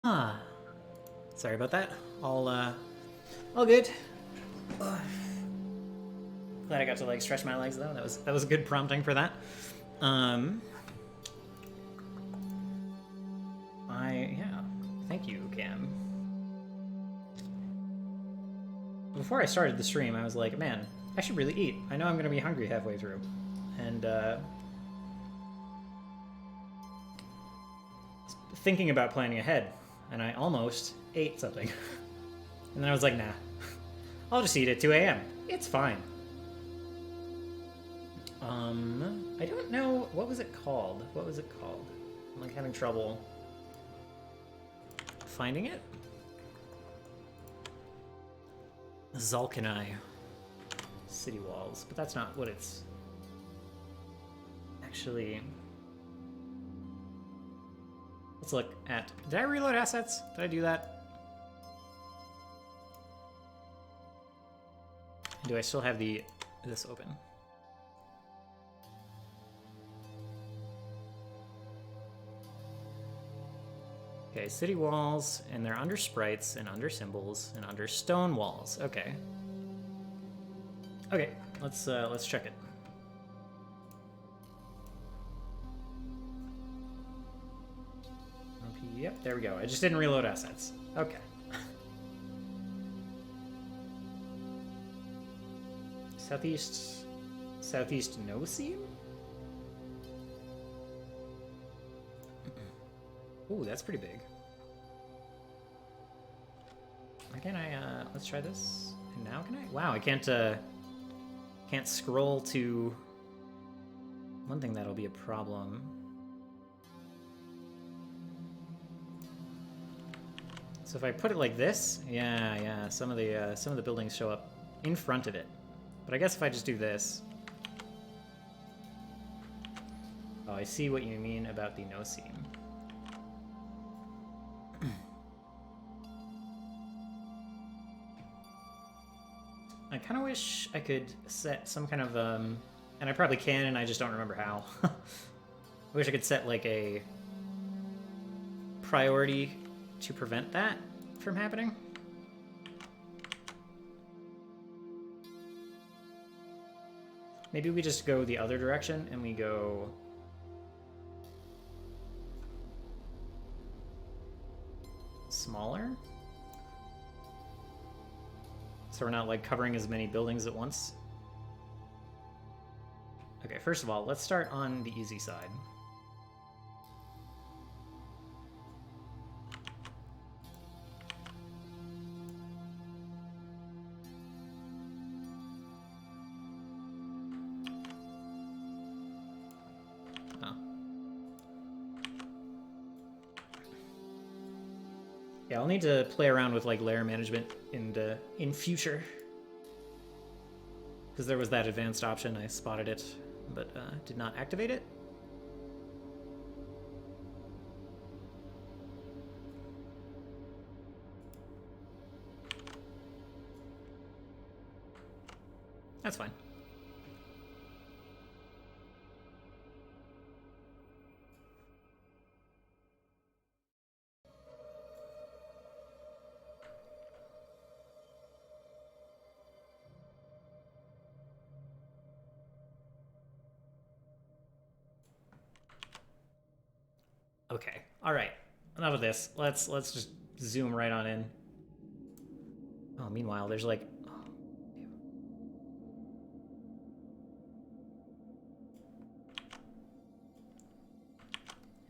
Ah, sorry about that. All good. Glad I got to like stretch my legs though. That was good prompting for that. Um, yeah. Thank you, Cam. Before I started the stream, I was like, man, I should really eat. I know I'm gonna be hungry halfway through, and thinking about planning ahead, and I almost ate something, and then I was like, nah, I'll just eat at 2 a.m. It's fine. I don't know, what was it called? What was it called? I'm like having trouble finding it. Zalkanai city walls, but that's not what it's actually. Let's look at. Did I reload assets? Did I do that? Do I still have this open? Okay, city walls, and they're under sprites, and under symbols, and under stone walls. Okay. Okay, let's check it. Yep, there we go. I just didn't reload assets. Okay. Southeast no seam? Ooh, that's pretty big. Why can't I, let's try this. And now can I? Wow, I can't scroll to. One thing that'll be a problem. So if I put it like this, yeah, some of the buildings show up in front of it. But I guess if I just do this. Oh, I see what you mean about the no seam. I kind of wish I could set some kind of, and I probably can, and I just don't remember how. I wish I could set like a priority to prevent that from happening. Maybe we just go the other direction and we go smaller. So we're not like covering as many buildings at once. Okay, first of all, let's start on the easy side. Yeah, I'll need to play around with like layer management in future. Because there was that advanced option, I spotted it, but did not activate it. That's fine. Okay, all right. Enough of this. Let's just zoom right on in. Oh, meanwhile, there's like.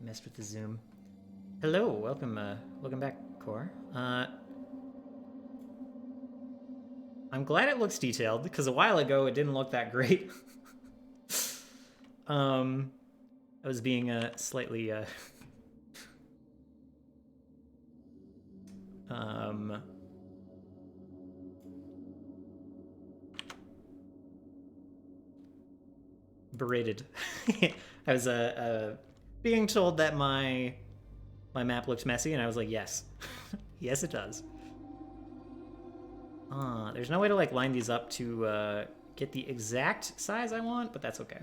I messed with the zoom. Hello, welcome back, Core. I'm glad it looks detailed because a while ago it didn't look that great. I was being slightly berated. I was being told that my map looks messy, and I was like, yes, yes, it does. There's no way to like line these up to get the exact size I want, but that's okay.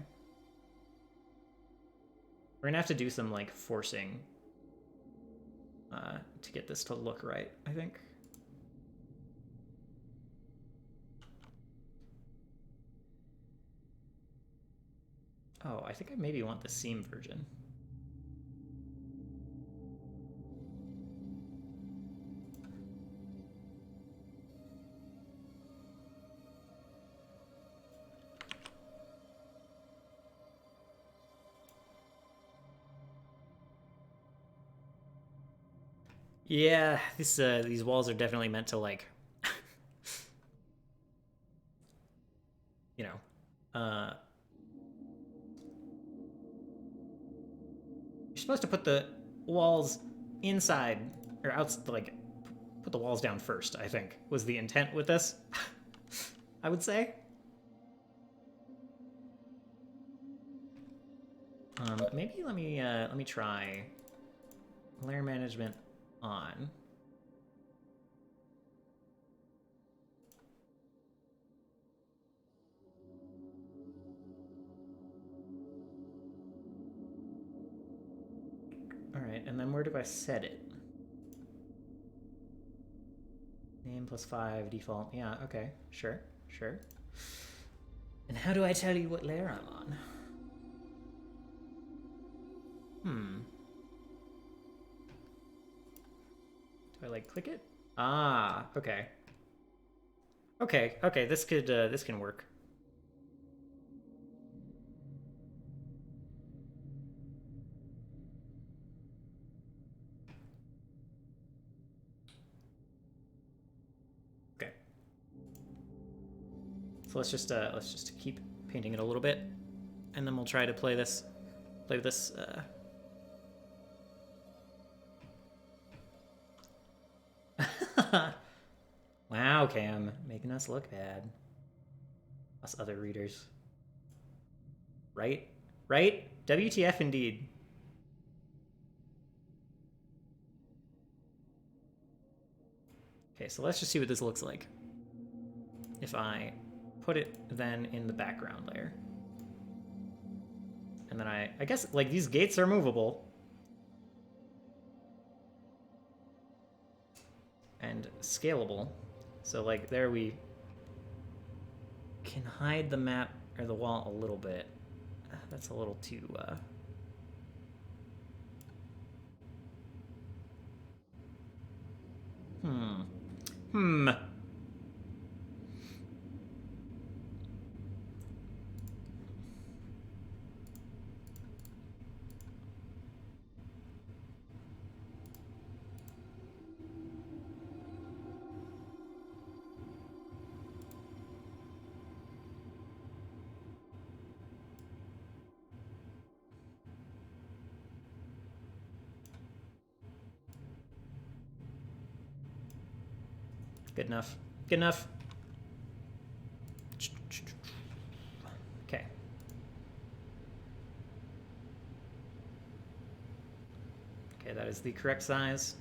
We're gonna have to do some like forcing. to get this to look right, I think. Oh, I think I maybe want the seam version. Yeah, these walls are definitely meant to, like, you know, you're supposed to put the walls inside or outside, like, put the walls down first, I think, was the intent with this. I would say. Maybe let me try layer management on. All right, and then where do I set it? Name +5 default. Yeah, okay, sure, sure. And how do I tell you what layer I'm on? Do I, like, click it? Ah, okay. Okay, this can work. Okay. So let's just keep painting it a little bit, and then we'll try to play with this. Wow, Cam, making us look bad. Us other readers. Right? Right? WTF indeed. Okay, so let's just see what this looks like if I put it then in the background layer. And then I guess, like, these gates are movable. And scalable. So, like, there we can hide the map or the wall a little bit. That's a little too, Good enough. Good enough. Okay. Okay, that is the correct size.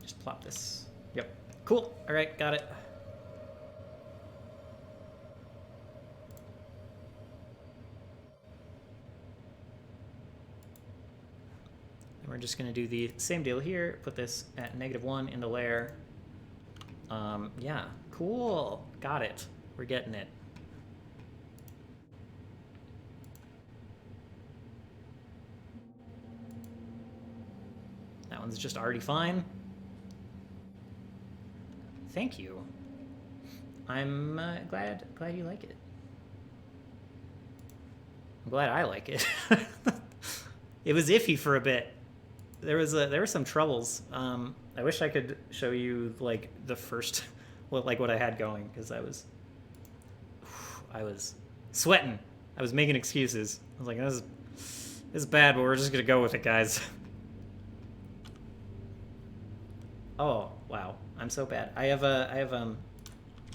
Just plop this. Yep. Cool. All right, got it. And we're just going to do the same deal here. Put this at -1 in the layer. Yeah, cool. Got it. We're getting it. That one's just already fine. Thank you. I'm glad you like it. I'm glad I like it. It was iffy for a bit. There were some troubles. I wish I could show you, like, the first, what I had going, because I was sweating. I was making excuses. I was like, this is bad, but we're just gonna go with it, guys. Oh wow, I'm so bad. I have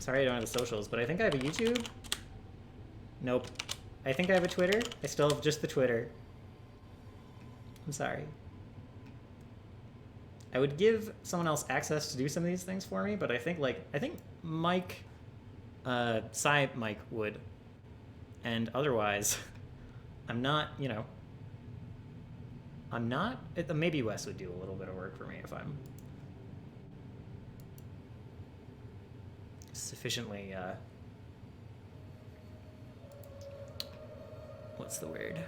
sorry I don't have the socials, but I think I have a YouTube. Nope. I think I have a Twitter. I still have just the Twitter. I'm sorry. I would give someone else access to do some of these things for me, but I think Mike, Mike would, and otherwise, I'm not, I'm not... maybe Wes would do a little bit of work for me if I'm sufficiently, what's the word?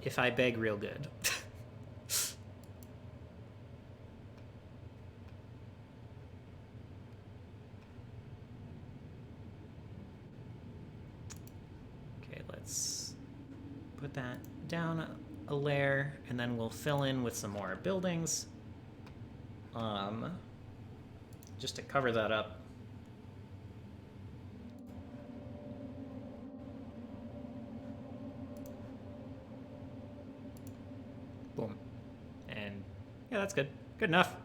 If I beg real good. Okay, let's put that down a layer, and then we'll fill in with some more buildings. Just to cover that up. Boom. And yeah, that's good. Good enough.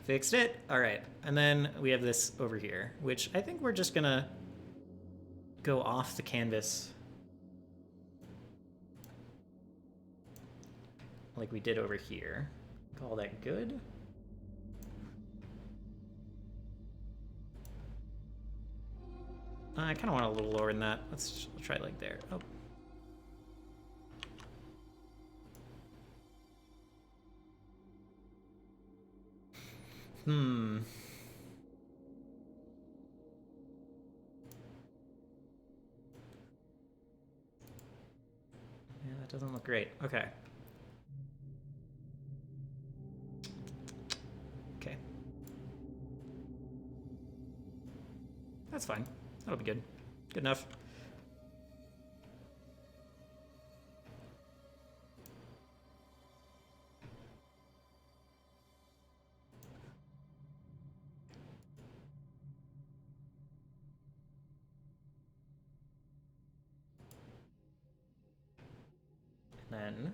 Fixed it. All right. And then we have this over here, which I think we're just gonna go off the canvas like we did over here. Call that good. I kind of want a little lower than that. Let's try like there. Oh. Yeah, that doesn't look great. Okay. Okay. That's fine. That'll be good. Good enough. Then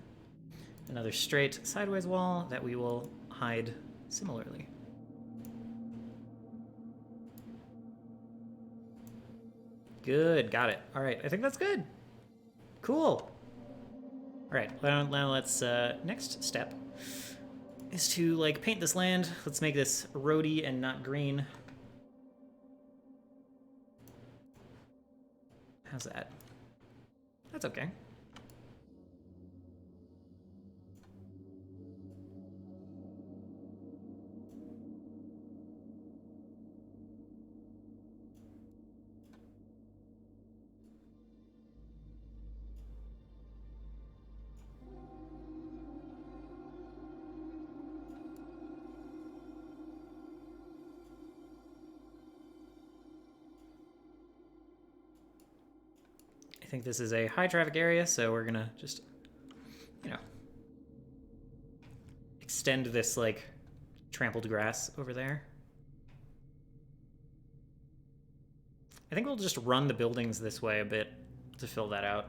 another straight sideways wall that we will hide similarly. Good, got it. All right, I think that's good. Cool. All right, now let's, next step is to like paint this land. Let's make this roady and not green. How's that? That's okay. I think this is a high traffic area, so we're gonna just, you know, extend this like trampled grass over there. I think we'll just run the buildings this way a bit to fill that out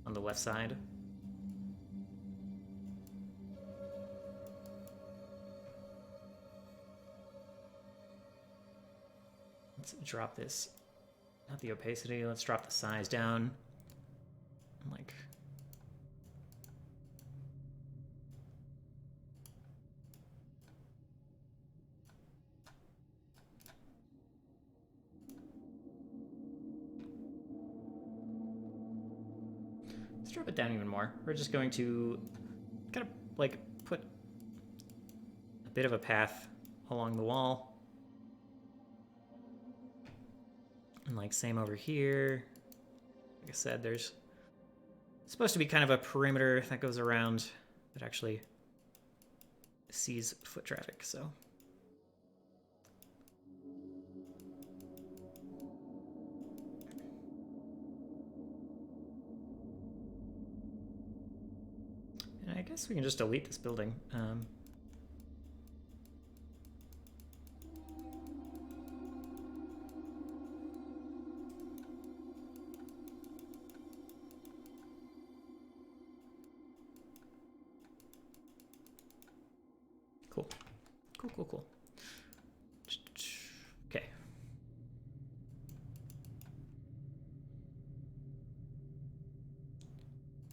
on the left side. Let's drop this. Not the opacity, let's drop the size down. Like... Let's drop it down even more. We're just going to kind of like put a bit of a path along the wall. And like same over here. Like I said, there's supposed to be kind of a perimeter that goes around that actually sees foot traffic, so. And I guess we can just delete this building. Cool. Okay.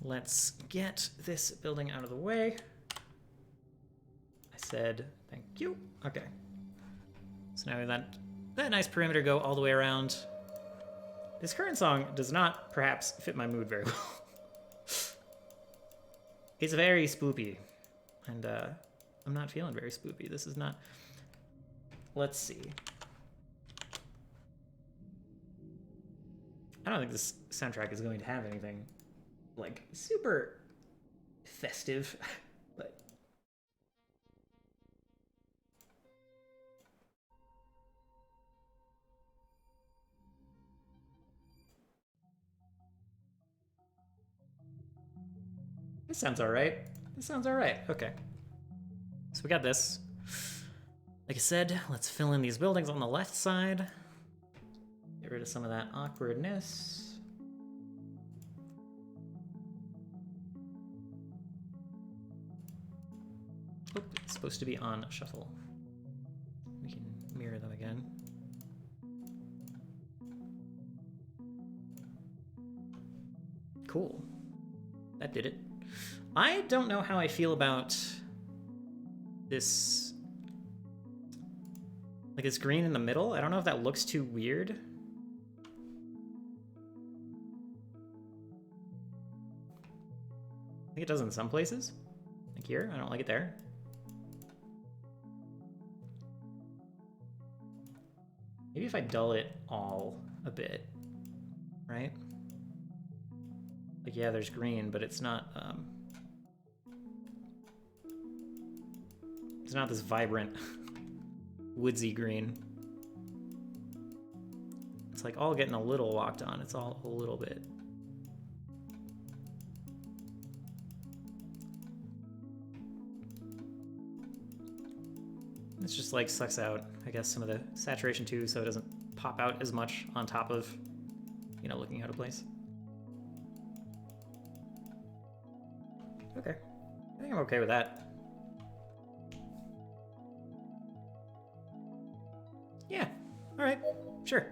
Let's get this building out of the way. I said thank you. Okay. So now we have that nice perimeter go all the way around. This current song does not perhaps fit my mood very well. It's very spoopy, and I'm not feeling very spoopy. This is not... Let's see. I don't think this soundtrack is going to have anything, like, super festive, but... This sounds alright. This sounds alright. Okay. So we got this. Like I said, let's fill in these buildings on the left side. Get rid of some of that awkwardness. Oh, it's supposed to be on shuffle. We can mirror them again. Cool. That did it. I don't know how I feel about this, like this green in the middle. I don't know if that looks too weird. I think it does in some places. Like here, I don't like it there. Maybe if I dull it all a bit, right? Like, yeah, there's green, but it's not this vibrant woodsy green. It's like all getting a little walked on. It's all a little bit. It's just like sucks out, I guess, some of the saturation too, so it doesn't pop out as much on top of, you know, looking out of place. Okay, I think I'm okay with that. Yeah, all right, sure.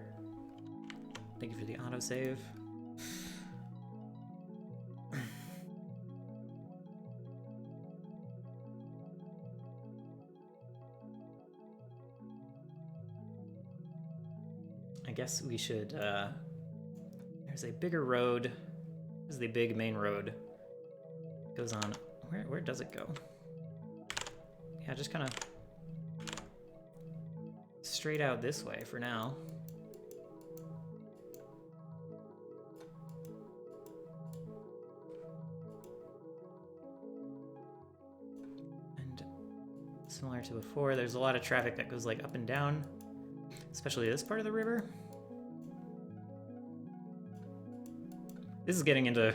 Thank you for the autosave. I guess we should, there's a bigger road. This is the big main road. It goes on, where does it go? Yeah, just kind of straight out this way for now. And similar to before, there's a lot of traffic that goes like up and down, especially this part of the river. This is getting into...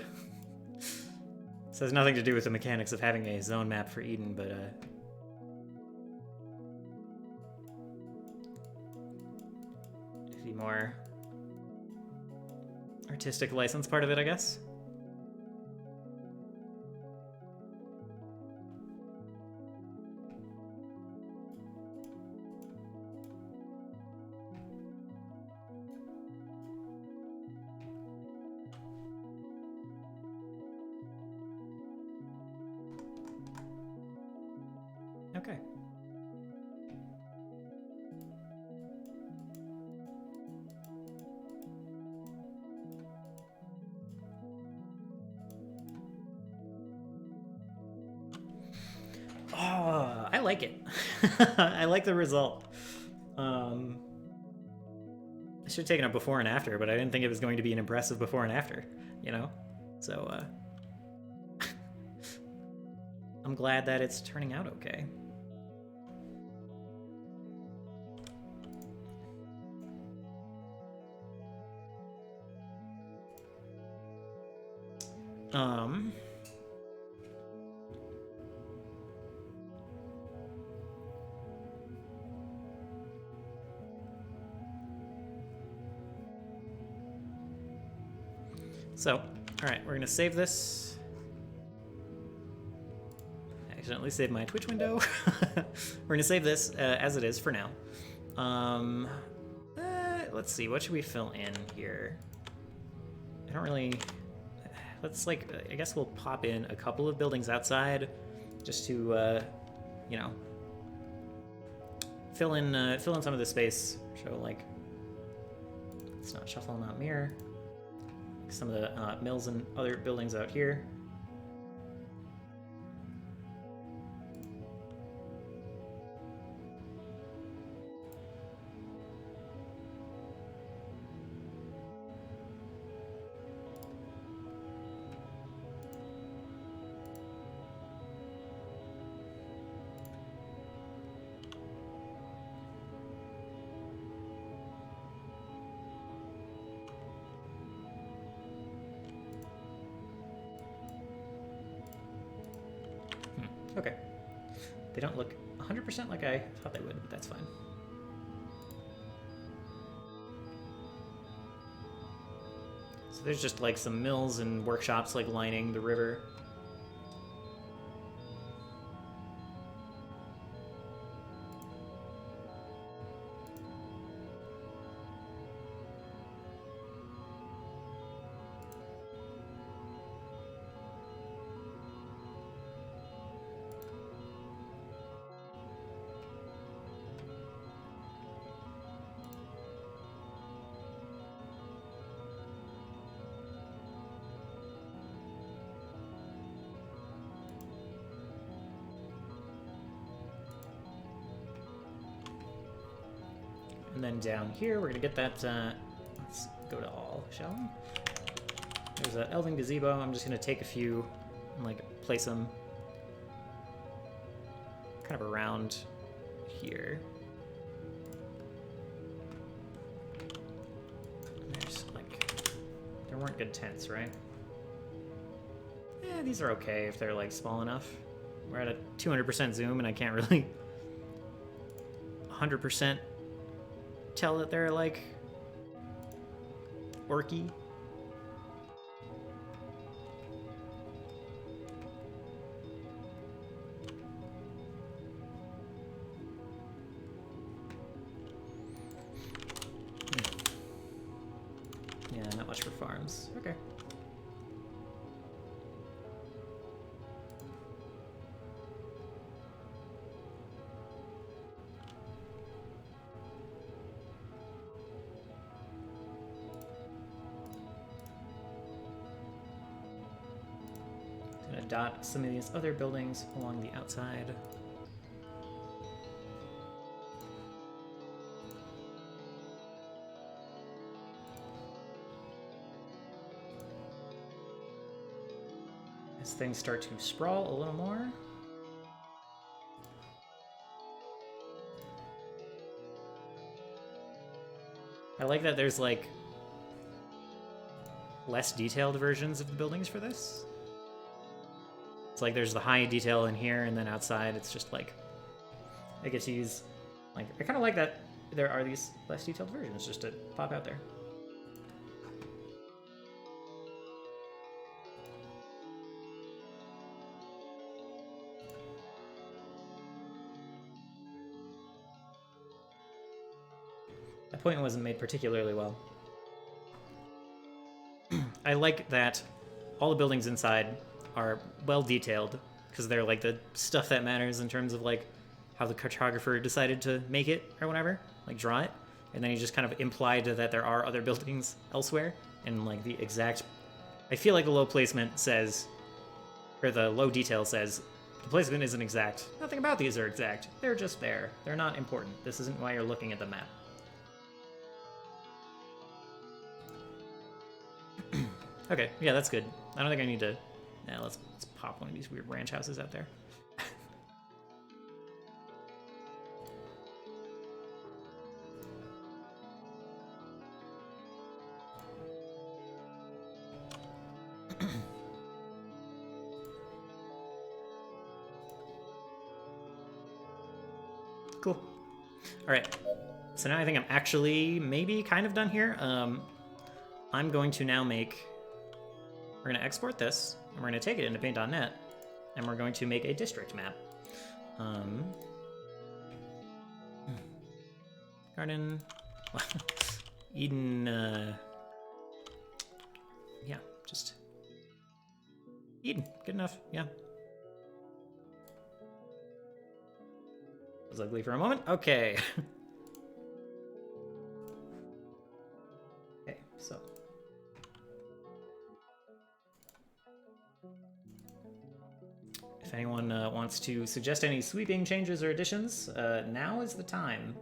This has nothing to do with the mechanics of having a zone map for Eden, but the more artistic license part of it, I guess. Okay. Oh, I like it. I like the result. I should have taken a before and after, but I didn't think it was going to be an impressive before and after, you know? So, I'm glad that it's turning out okay. So, all right, we're gonna save this. I accidentally saved my Twitch window. We're gonna save this as it is for now. Let's see, what should we fill in here? I don't really... Let's like, I guess we'll pop in a couple of buildings outside just to, you know, fill in some of the space. Show like, it's not shuffle, not mirror. some of the mills and other buildings out here. Okay. They don't look 100% like I thought they would, but that's fine. So there's just like some mills and workshops like lining the river. And then down here, we're gonna get that, let's go to all, shall we? There's an elven gazebo. I'm just gonna take a few and like place them kind of around here. And there's like, there weren't good tents, right? Yeah, these are okay if they're like small enough. We're at a 200% zoom and I can't really 100% tell that they're like orky. Yeah, not much for farms. Okay. Dot some of these other buildings along the outside. As things start to sprawl a little more. I like that there's like less detailed versions of the buildings for this. It's like there's the high detail in here, and then outside it's just like I get to use, like, I kind of like that there are these less detailed versions just to pop out there. That point wasn't made particularly well. I like that all the buildings inside are well detailed because they're like the stuff that matters in terms of like how the cartographer decided to make it or whatever, like draw it, and then he just kind of implied that there are other buildings elsewhere, and like the exact, I feel like the low placement says, or the low detail says, the placement isn't exact. Nothing about these are exact. They're just there. They're not important. This isn't why you're looking at the map. Okay, yeah, that's good. I don't think I need to. Yeah, let's pop one of these weird ranch houses out there. Cool. All right. So now I think I'm actually maybe kind of done here. I'm going to now make. We're going to export this, and we're going to take it into paint.net, and we're going to make a district map. Garden, Eden, yeah, just Eden, good enough, yeah. It was ugly for a moment, okay. Okay, so If anyone wants to suggest any sweeping changes or additions, now is the time.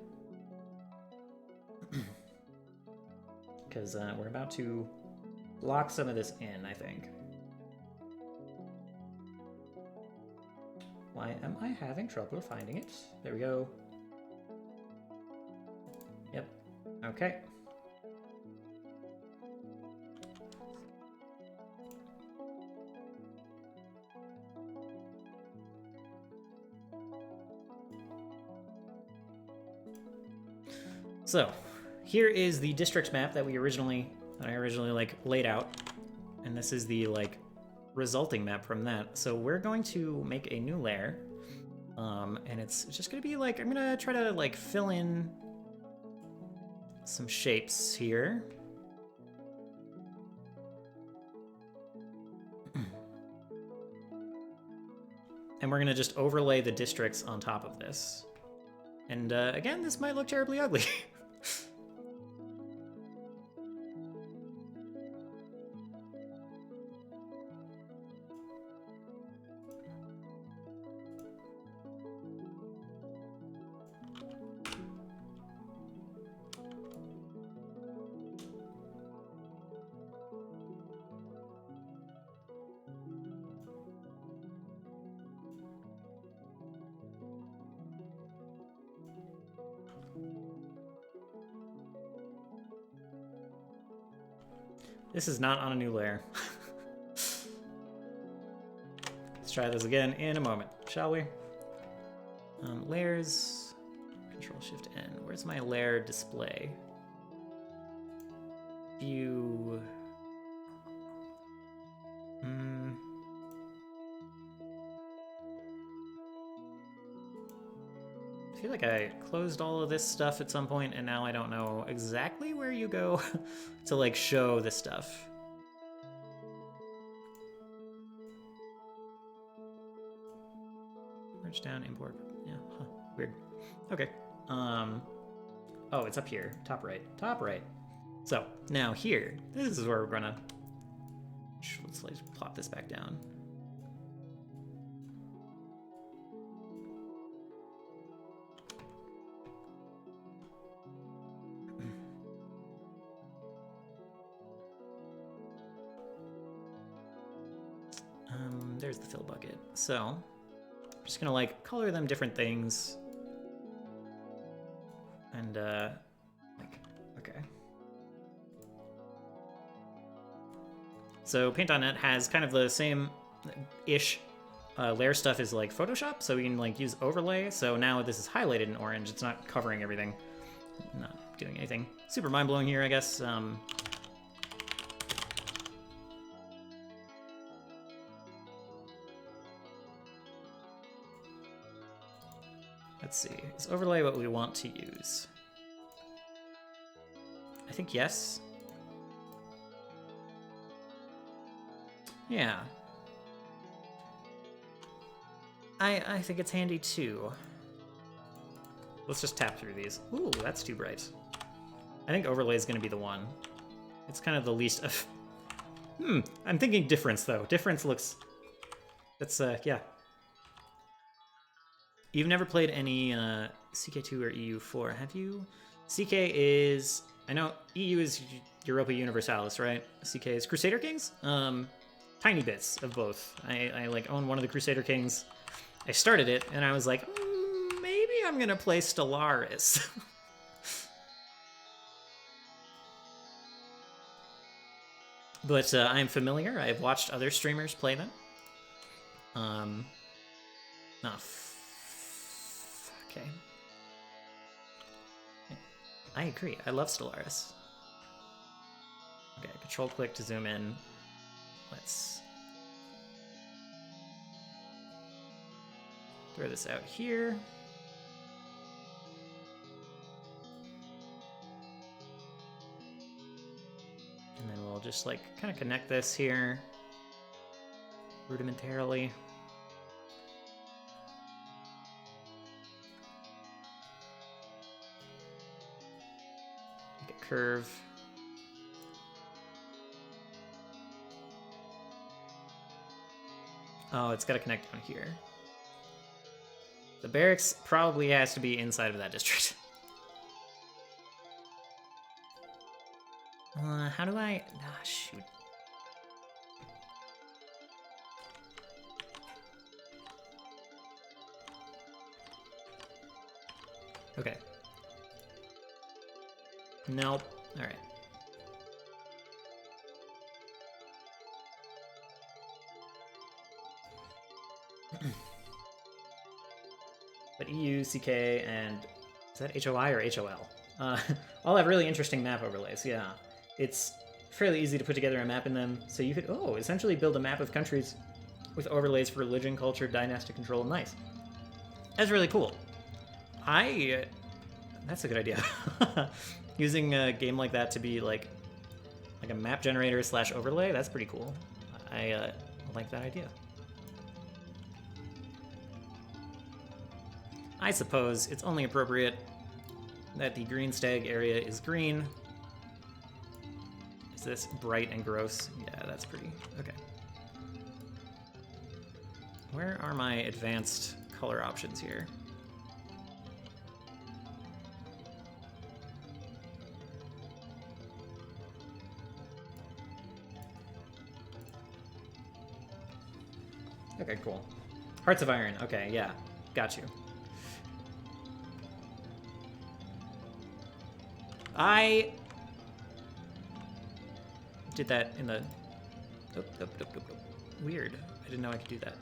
Because we're about to lock some of this in, I think. Why am I having trouble finding it? There we go. Yep. Okay. So, here is the district map that I originally like laid out, and this is the like resulting map from that. So we're going to make a new layer, and it's just gonna be like, I'm gonna try to like fill in some shapes here. And we're gonna just overlay the districts on top of this. And again, this might look terribly ugly. This is not on a new layer. Let's try this again in a moment, shall we? Layers, Control-Shift-N. Where's my layer display? View. I feel like I closed all of this stuff at some point, and now I don't know exactly where you go to like show the stuff. Merge down, import. Yeah, huh, weird. Okay. Oh, it's up here. Top right. Top right. So now here, this is where we're gonna. Let's plop this back down. There's the fill bucket. So I'm just gonna like color them different things. And like, okay. So Paint.net has kind of the same-ish layer stuff as like Photoshop, so we can like use overlay. So now this is highlighted in orange. It's not covering everything. Not doing anything super mind-blowing here, I guess. Let's see. Is overlay what we want to use? I think yes. Yeah. I think it's handy too. Let's just tap through these. Ooh, that's too bright. I think overlay is going to be the one. It's kind of the least of... I'm thinking difference though. Difference looks... That's, yeah. You've never played any CK2 or EU4, have you? CK is... I know EU is Europa Universalis, right? CK is Crusader Kings? Tiny bits of both. I like own one of the Crusader Kings. I started it, and I was like, maybe I'm gonna play Stellaris. But I'm familiar. I've watched other streamers play them. Okay. I agree. I love Stellaris. Okay, control click to zoom in. Let's throw this out here. And then we'll just like kind of connect this here rudimentarily. Make a curve. Oh, it's got to connect down here. The barracks probably has to be inside of that district. How do I... Ah, shoot. Okay. Nope. Alright. But EU, CK, and... Is that HOI or HOL? All have really interesting map overlays, yeah. It's fairly easy to put together a map in them, so you could, essentially build a map of countries with overlays for religion, culture, dynastic control. Nice. That's really cool. That's a good idea. Using a game like that to be like a map generator / overlay, that's pretty cool. I like that idea. I suppose it's only appropriate that the green stag area is green. Is this bright and gross? Yeah, that's pretty. Okay. Where are my advanced color options here? Okay, cool. Hearts of Iron. Okay, yeah. Got you. I did that in the... Weird. I didn't know I could do that.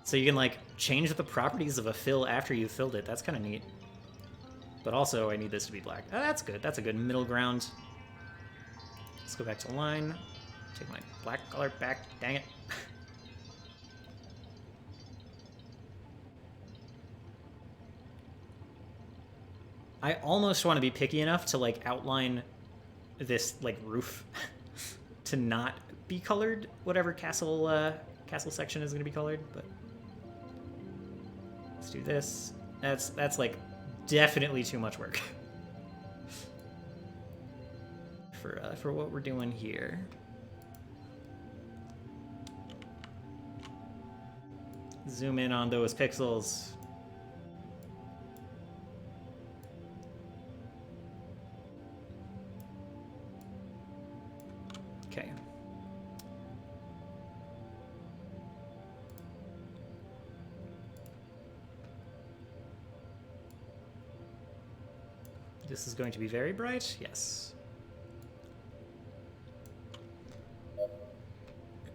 So you can, like, change the properties of a fill after you've filled it. That's kind of neat. But also, I need this to be black. Oh, that's good. That's a good middle ground. Let's go back to line. Take my black color back. Dang it. I almost want to be picky enough to, like, outline this, like, roof to not be colored, whatever castle section is going to be colored, but let's do this. That's like definitely too much work for what we're doing here. Zoom in on those pixels. Okay. This is going to be very bright. Yes.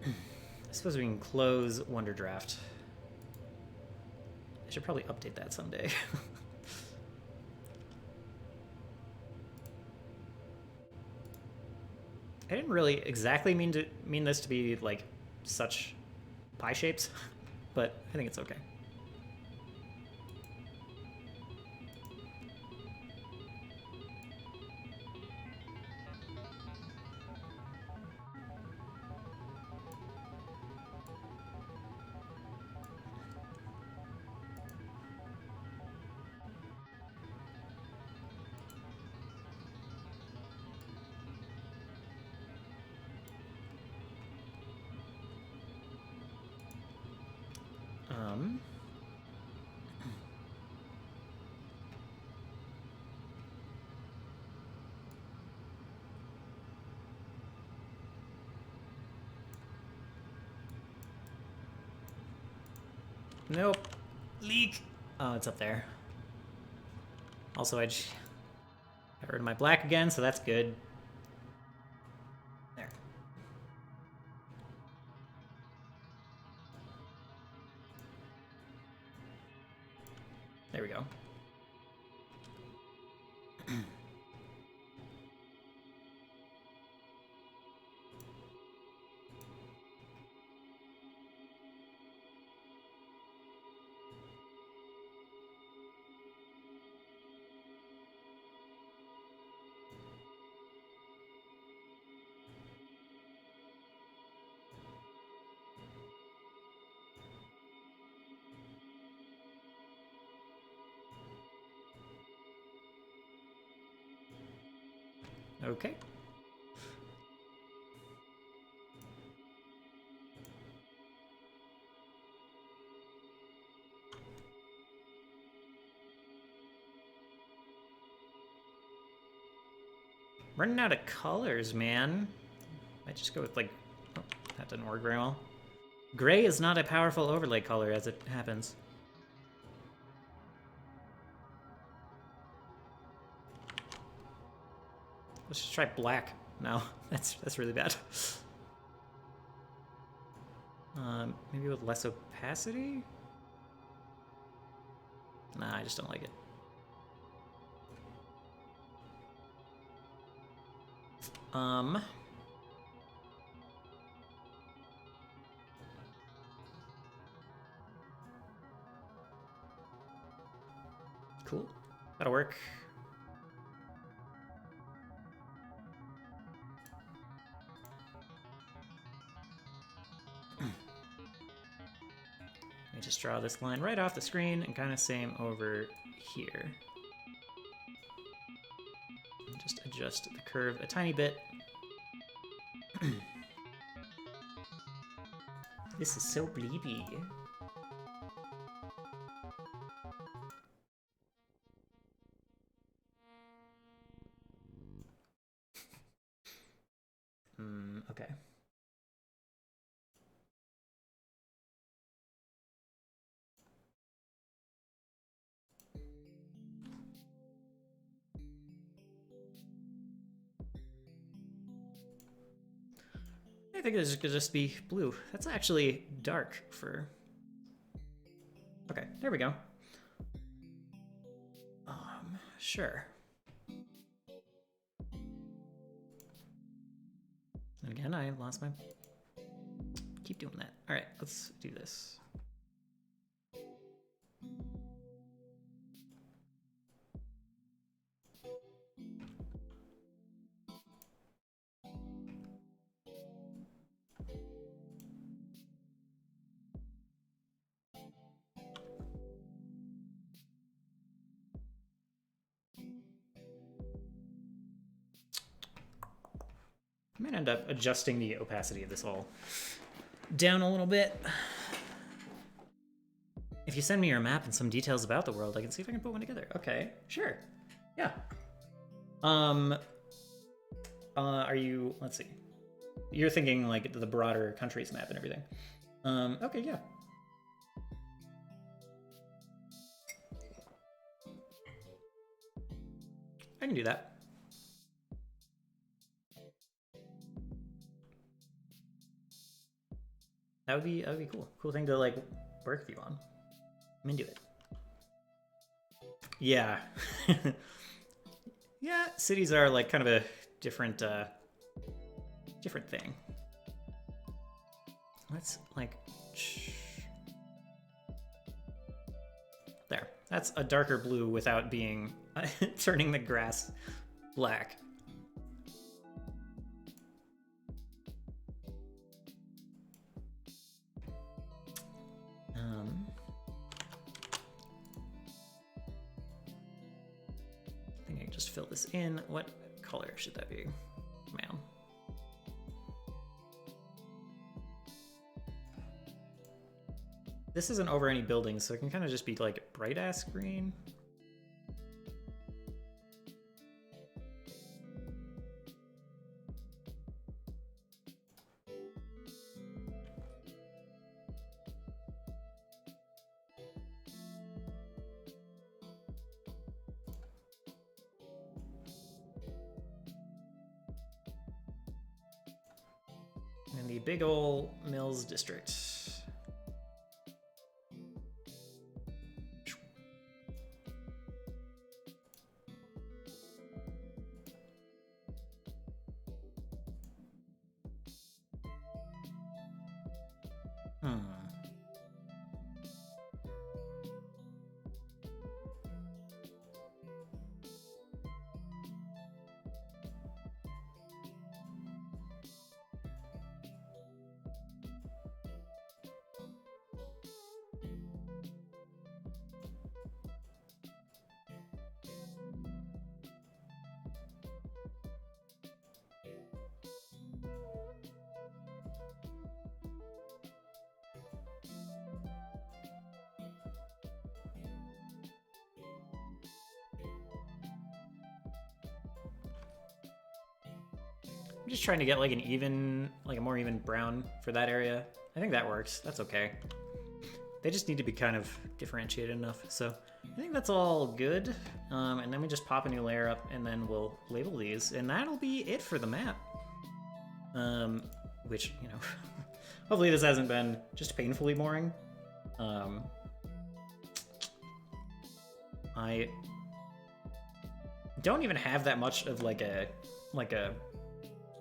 I suppose we can close Wonderdraft. I should probably update that someday. I didn't really exactly mean this to be like such pie shapes, but I think it's okay. Nope. Leak. Oh, it's up there. Also, I got rid of my black again, so that's good. There. There we go. Okay. Running out of colors, man. Might just go with like, oh, that didn't work very well. Gray is not a powerful overlay color as it happens. Let's just try black. No, that's really bad. Maybe with less opacity? Nah, I just don't like it. Cool. That'll work. Let me just draw this line right off the screen and kind of same over here. And just adjust the curve a tiny bit. This is so bleepy. Okay. I think this could just be blue. That's actually dark for... Okay, there we go. Sure. And again, I lost my... Keep doing that. All right, let's do this. I might end up adjusting the opacity of this all down a little bit. If you send me your map and some details about the world, I can see if I can put one together. Okay, sure. Yeah. Are you, let's see. You're thinking like the broader countries map and everything. Okay, yeah. I can do that. That would be cool. Cool thing to like work with you on. I'm into it. Yeah. Yeah, cities are like kind of a different different thing. Let's like there. That's a darker blue without being turning the grass black. I think I can just fill this in. What color should that be? Man. This isn't over any buildings, so it can kind of just be like bright ass green. And the big ol' Mills district. I'm just trying to get like an even, like a more even brown for that area. I think that works. That's okay. They just need to be kind of differentiated enough. So I think that's all good. And then we just pop a new layer up and then we'll label these. And that'll be it for the map. Which, you know, hopefully this hasn't been just painfully boring. I don't even have that much of like a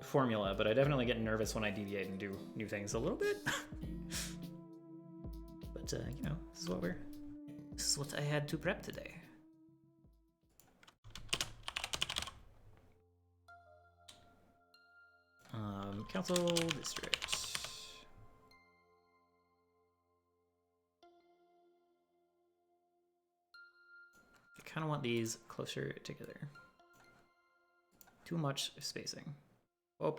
formula, but I definitely get nervous when I deviate and do new things a little bit. But you know, this is what I had to prep today. Council district. I kind of want these closer together. Too much spacing. Oh.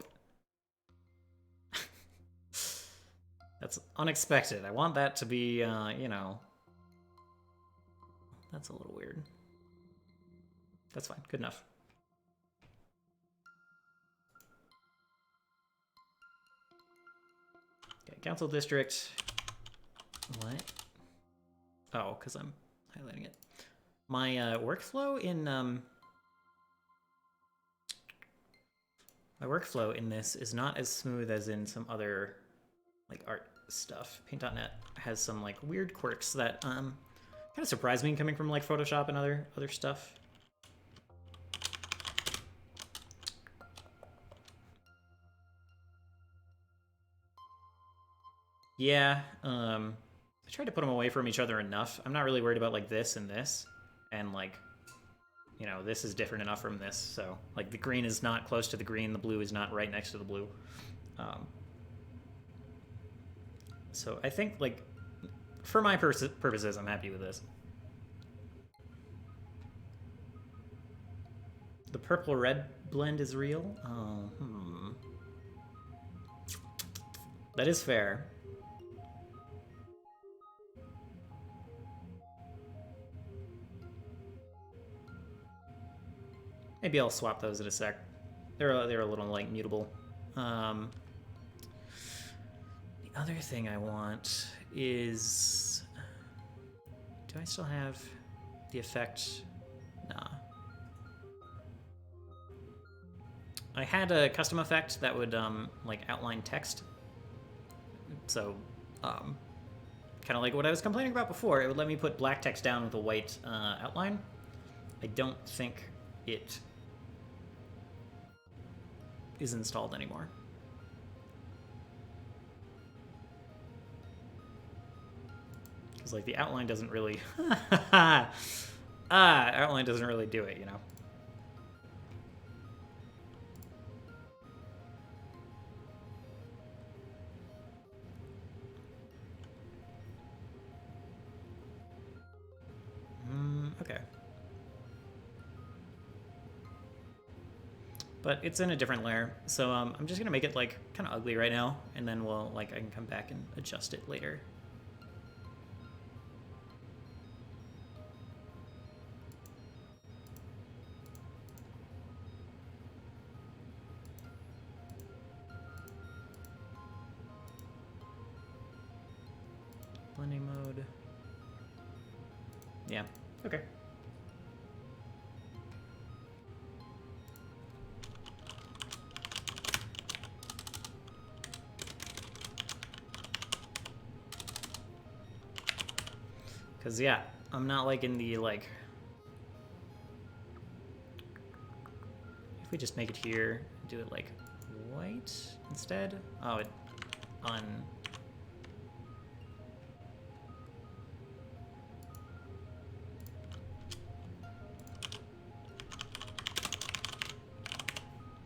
That's unexpected. I want that to be, you know... That's a little weird. That's fine. Good enough. Okay, council district. What? Oh, because I'm highlighting it. My workflow in this is not as smooth as in some other like art stuff. Paint.net has some like weird quirks that kind of surprise me coming from like Photoshop and other stuff. Yeah, I tried to put them away from each other enough. I'm not really worried about like this and this, and like, you know, this is different enough from this. So like the green is not close to the green, the blue is not right next to the blue. So I think like for my purposes, I'm happy with this. The purple-red blend is real? That is fair. Maybe I'll swap those in a sec. They're a little like mutable. The other thing I want is, do I still have the effect? Nah. I had a custom effect that would like outline text. So kind of like what I was complaining about before. It would let me put black text down with a white outline. I don't think it is installed anymore. Because like the outline doesn't really outline doesn't really do it, you know. Okay. But it's in a different layer, so I'm just gonna make it like kind of ugly right now, and then we'll like I can come back and adjust it later. Blending mode. Yeah. Okay. Because, yeah, I'm not like in the, like... If we just make it here, do it like white instead? Oh, it on...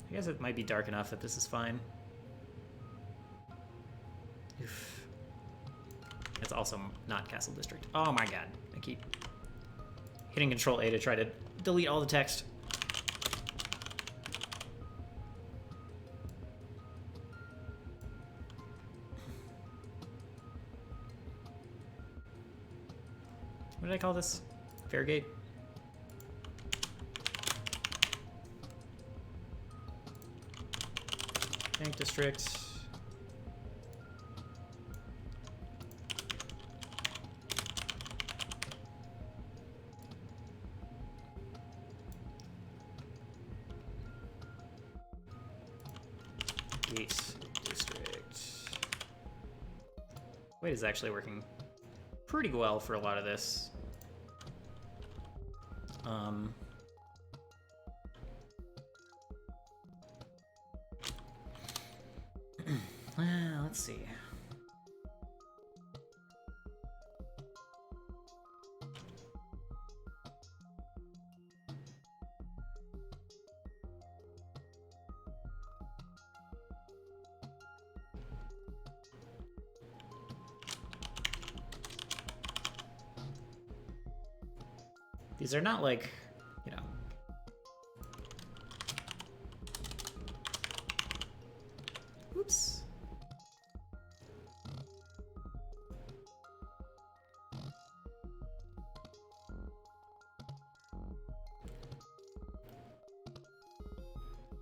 I guess it might be dark enough that this is fine. Oof. It's also not Castle District. Oh my god. I keep hitting Control A to try to delete all the text. What did I call this? Fairgate? Bank district. Gate district. Wait is actually working pretty well for a lot of this. Let's see. These are not like, you know. Oops.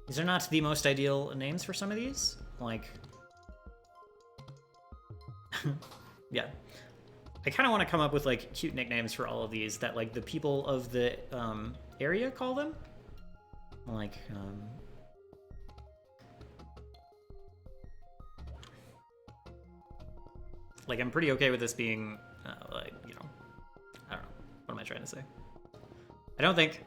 These are not the most ideal names for some of these. Like, yeah. I kind of want to come up with like cute nicknames for all of these that like the people of the area call them. Like, I'm pretty okay with this being like, you know, I don't know. What am I trying to say? I don't think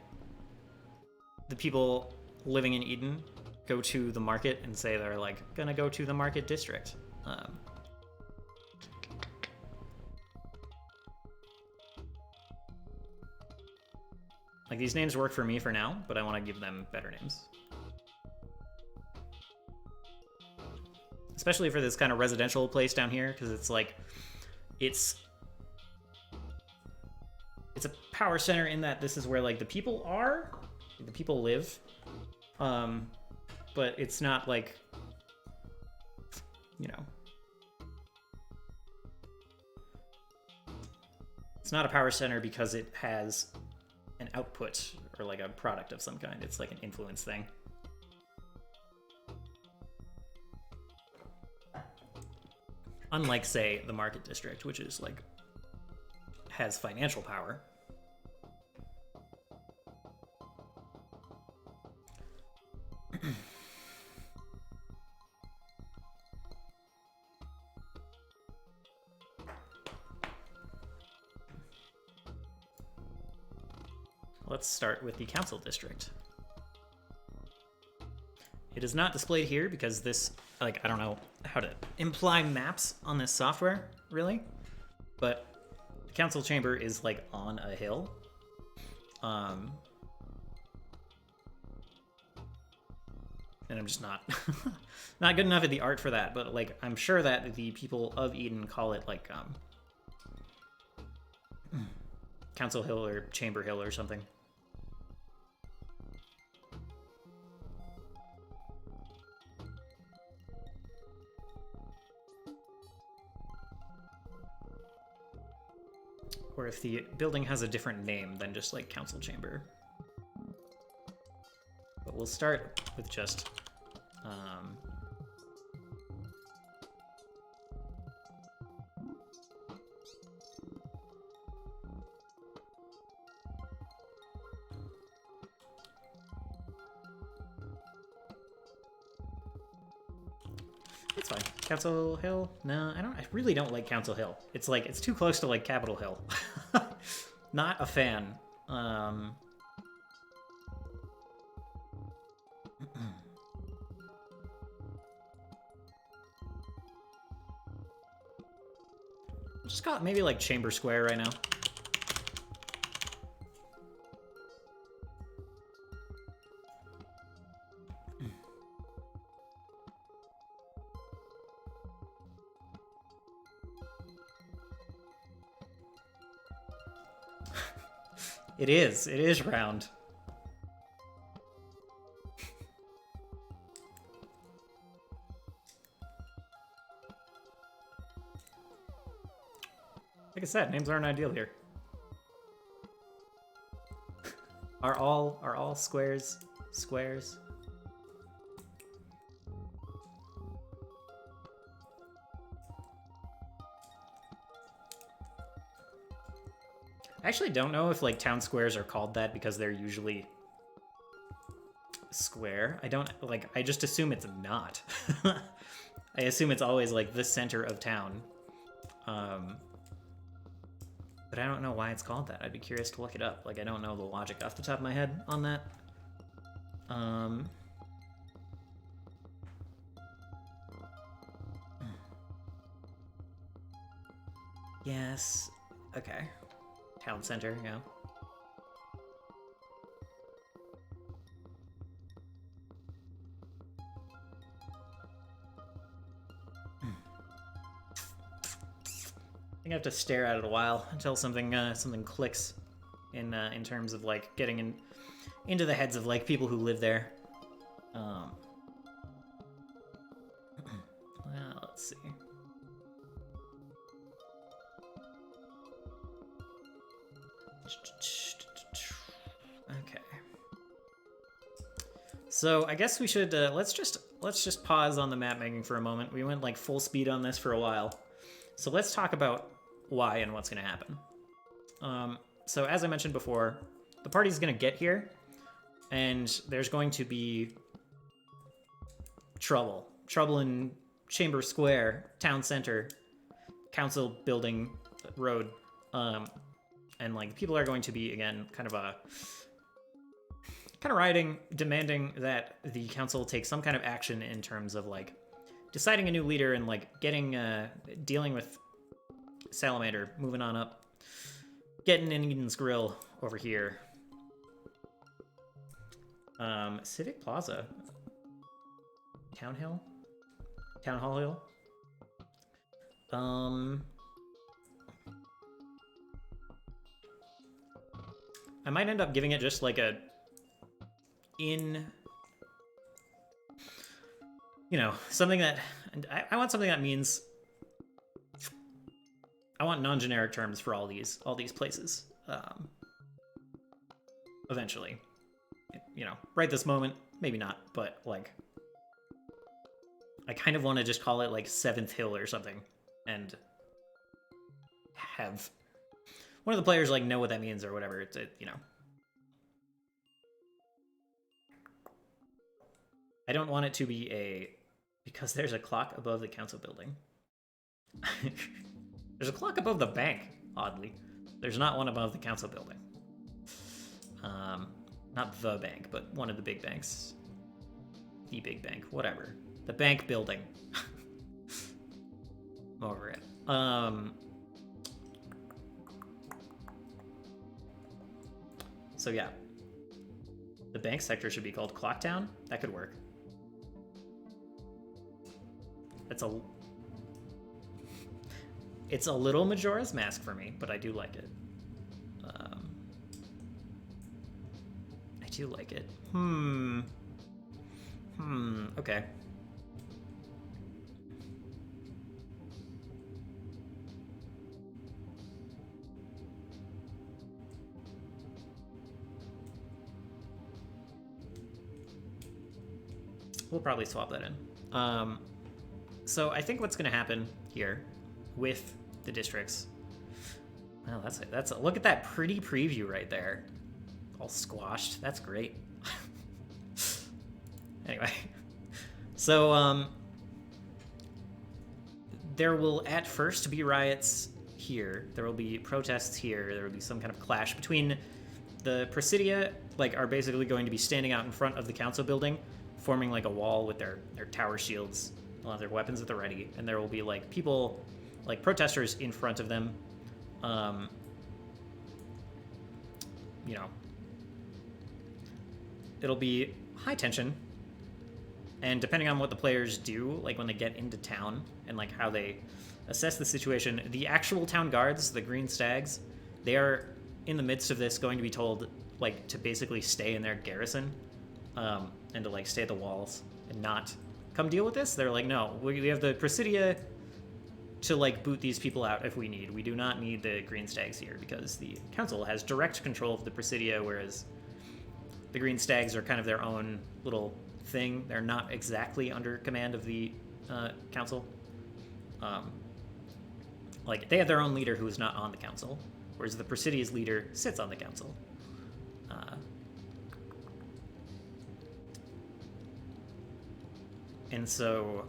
the people living in Eden go to the market and say they're like gonna go to the market district. Like, these names work for me for now, but I want to give them better names. Especially for this kind of residential place down here, because it's like, it's a power center in that this is where like the people are, the people live, but it's not like, you know, it's not a power center because it has an output or like a product of some kind. It's like an influence thing. Unlike, say, the market district, which is like has financial power. Let's start with the council district. It is not displayed here because this, like, I don't know how to imply maps on this software, really. But the council chamber is, like, on a hill. And I'm just not not good enough at the art for that, but, like, I'm sure that the people of Eden call it, like, Council Hill or Chamber Hill or something. Or if the building has a different name than just like council chamber. But we'll start with just it's fine. Council Hill? No, I really don't like Council Hill. It's like, it's too close to like Capitol Hill. Not a fan. Just call it maybe like Chamber Square right now. It is round. Like I said, names aren't ideal here. Are all squares squares? I actually don't know if like town squares are called that because they're usually square. I just assume it's not. I assume it's always like the center of town. But I don't know why it's called that. I'd be curious to look it up. Like, I don't know the logic off the top of my head on that. Yes. Okay. Town center, yeah. I think I have to stare at it a while until something clicks in terms of like getting into the heads of like people who live there. Well, let's see. Okay. So I guess we should let's just pause on the map making for a moment. We went like full speed on this for a while. So let's talk about why and what's going to happen. So as I mentioned before, the party's going to get here, and there's going to be trouble. Trouble in Chamber Square, Town Center, Council Building, Road. And like people are going to be, again, kind of rioting, demanding that the council take some kind of action in terms of like deciding a new leader and like dealing with Salamander, moving on up, getting in Eden's Grill over here. Civic Plaza, Town Hall Hill. I might end up giving it just like something that, I want something that means, I want non-generic terms for all these places. Eventually, right this moment, maybe not, but like, I kind of want to just call it like 7th Hill or something, and have one of the players like know what that means or whatever. I don't want it to be because there's a clock above the council building. There's a clock above the bank, oddly. There's not one above the council building. Not the bank, but one of the big banks. The big bank, whatever. The bank building. I'm over it. So yeah. The bank sector should be called Clocktown. That could work. It's a little Majora's Mask for me, but I do like it. I do like it. Okay. We'll probably swap that in. So I think what's going to happen here with the districts. Well, that's a look at that pretty preview right there. All squashed. That's great. Anyway. So there will at first be riots here. There will be protests here. There will be some kind of clash between the Presidia, like, are basically going to be standing out in front of the council building, forming like a wall with their tower shields. They'll have their weapons at the ready, and there will be like people, like protesters in front of them. It'll be high tension, and depending on what the players do, like when they get into town and like how they assess the situation, the actual town guards, the Green Stags, they are in the midst of this going to be told like to basically stay in their garrison, and to like stay at the walls and not come deal with this. They're like, no, we have the Presidia to like boot these people out if we need. We do not need the Green Stags here because the council has direct control of the Presidia, whereas the Green Stags are kind of their own little thing. They're not exactly under command of the council. Like they have their own leader who is not on the council, whereas the Presidia's leader sits on the council. And so,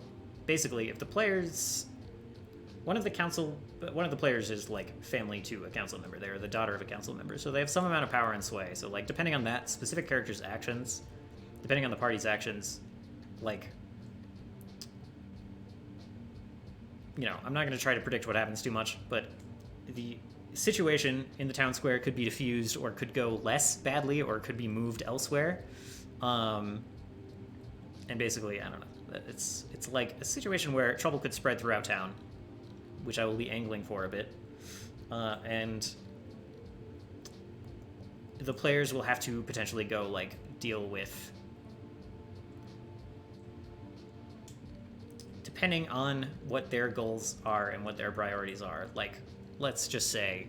basically, if the players... One of the players is, like, family to a council member. They're the daughter of a council member, so they have some amount of power and sway. So, like, depending on that specific character's actions, depending on the party's actions, like... You know, I'm not going to try to predict what happens too much, but the situation in the town square could be diffused or could go less badly or could be moved elsewhere. And basically, I don't know. It's like a situation where trouble could spread throughout town, which I will be angling for a bit. And the players will have to potentially go, like, deal with... Depending on what their goals are and what their priorities are, like, let's just say...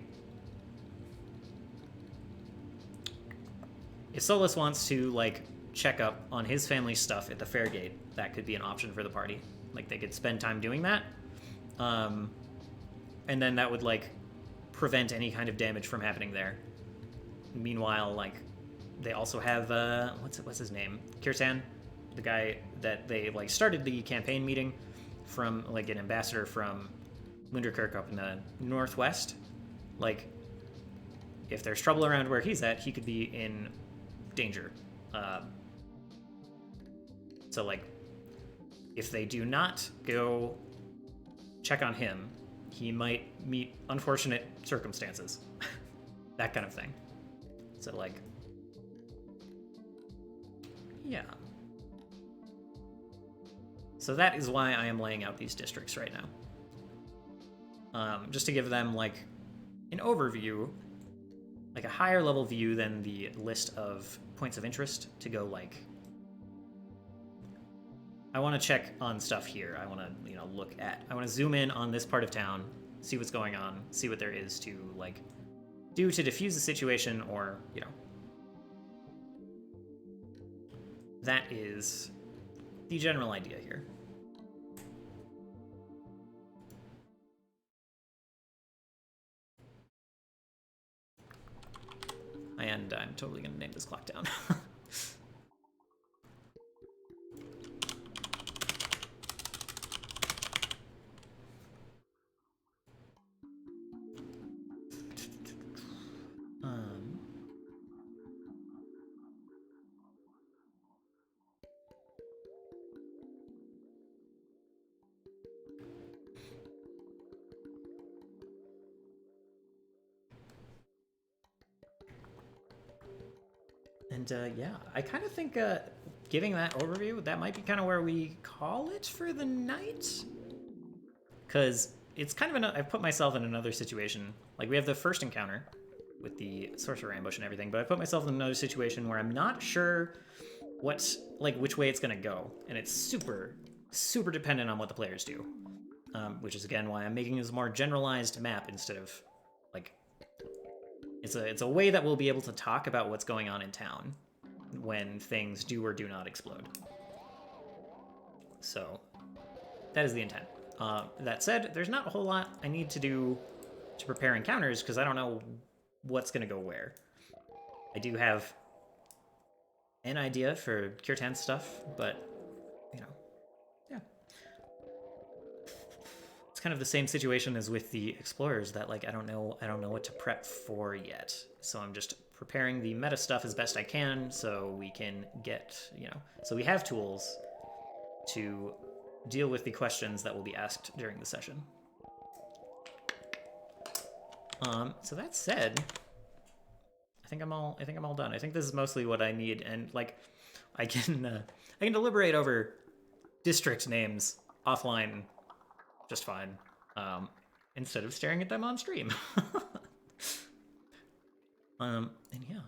If Solus wants to, like, check up on his family's stuff at the Fairgate, that could be an option for the party. Like, they could spend time doing that. And then that would, like, prevent any kind of damage from happening there. Meanwhile, like, they also have, what's his name? Kirtan, the guy that they, like, started the campaign meeting from, like, an ambassador from Linderkirk up in the northwest. Like, if there's trouble around where he's at, he could be in danger. So, like, if they do not go check on him, he might meet unfortunate circumstances. That kind of thing. So, like, yeah. So that is why I am laying out these districts right now. Just to give them, like, an overview, like a higher level view than the list of points of interest to go, like, I want to check on stuff here. I want to, you know, I want to zoom in on this part of town, see what's going on, see what there is to, like, do to diffuse the situation, or, you know. That is the general idea here. And I'm totally going to name this clock down. And yeah, I kind of think giving that overview, that might be kind of where we call it for the night. Because it's kind of I've put myself in another situation. Like, we have the first encounter with the sorcerer ambush and everything, but I put myself in another situation where I'm not sure which way it's going to go. And it's super, super dependent on what the players do. Which is, again, why I'm making this more generalized map instead of, like, it's a way that we'll be able to talk about what's going on in town when things do or do not explode. So that is the intent. That said, there's not a whole lot I need to do to prepare encounters because I don't know what's going to go where. I do have an idea for Kirtan's stuff, but, you know, yeah. It's kind of the same situation as with the explorers that, like, I don't know what to prep for yet. So I'm just preparing the meta stuff as best I can so we can get, you know, so we have tools to deal with the questions that will be asked during the session. So that said, I think I'm all done. I think this is mostly what I need, and, like, I can deliberate over district names offline just fine, instead of staring at them on stream. And yeah,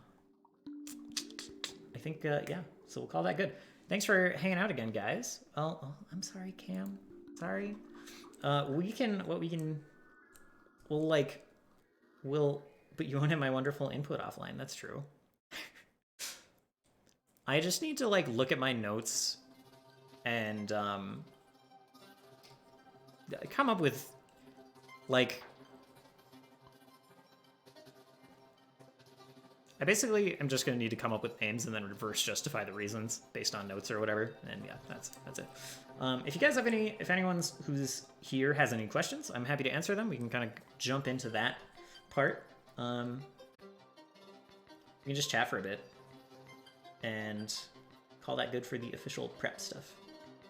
I think yeah. So we'll call that good. Thanks for hanging out again, guys. Oh, I'm sorry, Cam. Sorry. We'll but you won't have my wonderful input offline. That's true. I just need to, like, look at my notes and come up with, like, I basically am just going to need to come up with names and then reverse justify the reasons based on notes or whatever. And yeah, that's it. If you guys have any, if anyone who's here has any questions, I'm happy to answer them. We can kind of jump into that part. We can just chat for a bit and call that good for the official prep stuff.